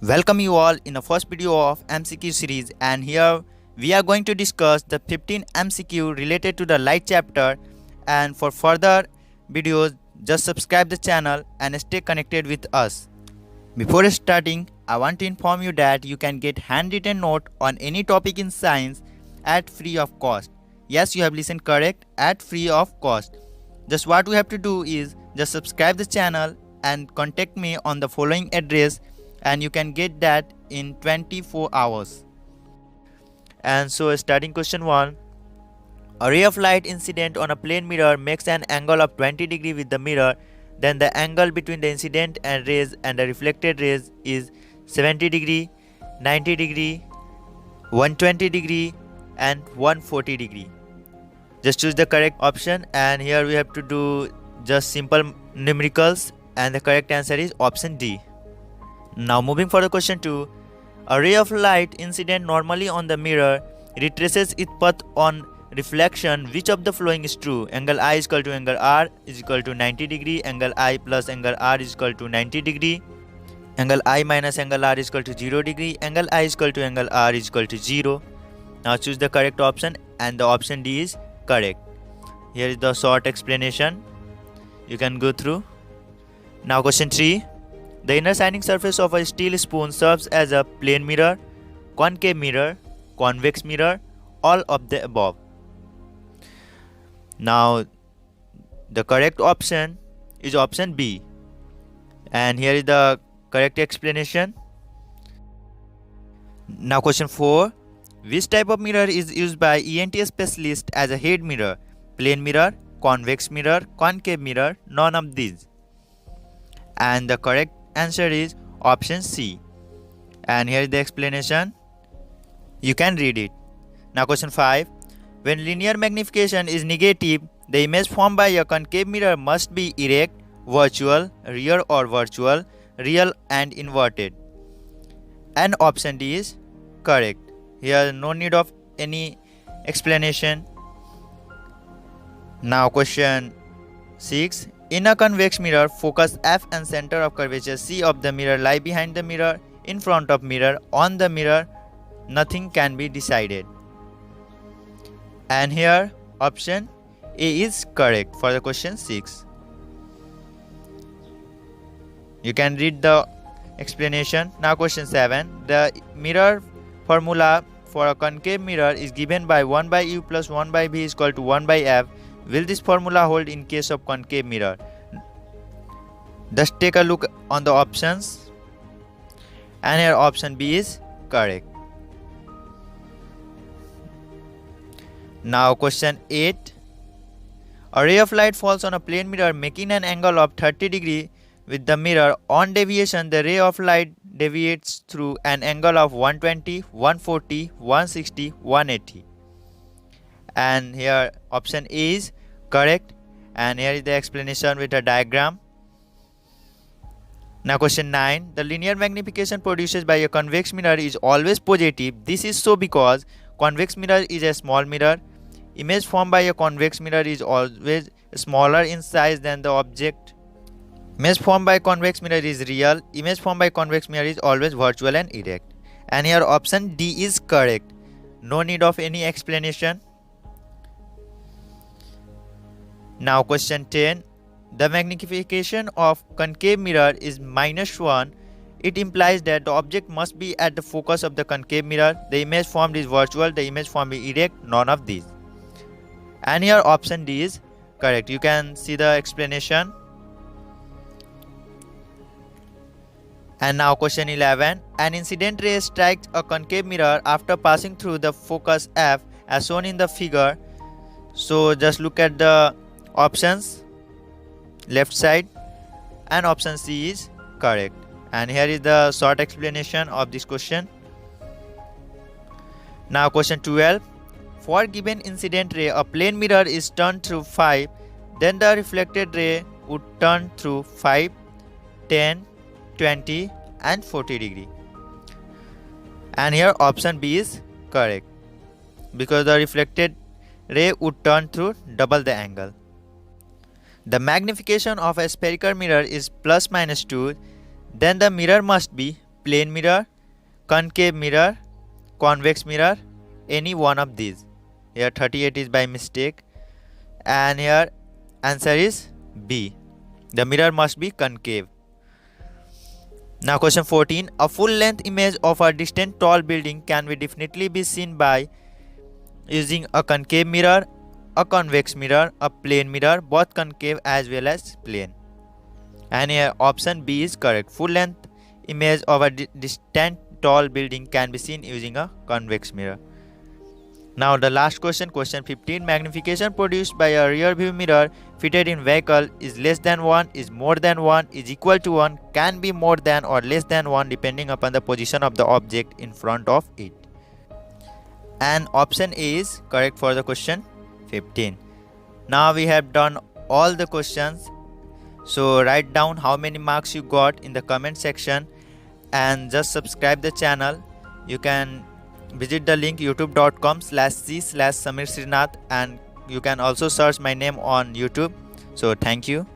Welcome you all in the first video of MCQ series, and here we are going to discuss the 15 MCQ related to the light chapter. And for further videos just subscribe the channel and stay connected with us. Before starting, I want to inform you that you can get handwritten note on any topic in science at free of cost. Yes, you have listened correct, at free of cost. Just what we have to do is just subscribe the channel and contact me on the following address, and you can get that in 24 hours. And so starting question 1. A ray of light incident on a plane mirror makes an angle of 20 degree with the mirror. Then the angle between the incident and rays and the reflected rays is 70 degree, 90 degree, 120 degree and 140 degree. Just choose the correct option, and here we have to do just simple numericals, and the correct answer is option D. Now moving for the question 2. A ray of light incident normally on the mirror retraces its path on reflection. Which of the following is true? Angle I is equal to angle R is equal to 90 degree. Angle I plus angle R is equal to 90 degree. Angle I minus angle R is equal to 0 degree. Angle I is equal to angle R is equal to 0. Now choose the correct option, and the option D is correct. Here is the short explanation. You can go through. Now question 3. The inner shining surface of a steel spoon serves as a plane mirror, concave mirror, convex mirror, all of the above. Now the correct option is option B, and here is the correct explanation. Now question 4. Which type of mirror is used by ENT specialist as a head mirror? Plane mirror, convex mirror, concave mirror, none of these. And the correct answer is option C, and here is the explanation. You can read it. Now question 5. When linear magnification is negative, the image formed by a concave mirror must be erect, virtual, rear or virtual, real and inverted. And option D is correct. Here no need of any explanation. Now question 6. In a convex mirror, focus F and center of curvature C of the mirror lie behind the mirror, in front of mirror, on the mirror. Nothing can be decided. And here option A is correct for the question 6. You can read the explanation. Now question 7. The mirror formula for a concave mirror is given by 1 by U plus 1 by V is equal to 1 by F. Will this formula hold in case of concave mirror? Just take a look on the options, and here option B is correct. Now question 8. A ray of light falls on a plane mirror making an angle of 30 degree with the mirror. On deviation, the ray of light deviates through an angle of 120, 140, 160, 180. And here option A is correct, and here is the explanation with a diagram. Now question 9. The linear magnification produced by a convex mirror is always positive. This is so because convex mirror is a small mirror. Image formed by a convex mirror is always smaller in size than the object. Image formed by convex mirror is real. Image formed by convex mirror is always virtual and erect. And here option D is correct. No need of any explanation. Now question 10. The magnification of concave mirror is -1. It implies that the object must be at the focus of the concave mirror. The image formed is virtual. The image formed is erect. None of these. And here option D is correct. You can see the explanation. And now question 11. An incident ray strikes a concave mirror after passing through the focus F as shown in the figure. So just look at the options left side, and option C is correct. And here is the short explanation of this question. Now question 12. For given incident ray, a plane mirror is turned through 5, then the reflected ray would turn through 5, 10, 20 and 40 degree. And here option B is correct, because the reflected ray would turn through double the angle. The magnification of a spherical mirror is ±2, then the mirror must be plane mirror, concave mirror, convex mirror, any one of these. Here 38 is by mistake, and here answer is B. The mirror must be concave. Now question 14. A full length image of a distant tall building can be definitely be seen by using a concave mirror, a convex mirror, a plane mirror, both concave as well as plane. And here option B is correct. Full length image of a distant tall building can be seen using a convex mirror. Now the last question, question 15. Magnification produced by a rear view mirror fitted in vehicle is less than 1, is more than 1, is equal to 1, can be more than or less than 1 depending upon the position of the object in front of it. And option A is correct for the question 15. Now we have done all the questions. So write down how many marks you got in the comment section and just subscribe the channel. You can visit the link youtube.com/c/Samir Srinath, and you can also search my name on YouTube. So thank you.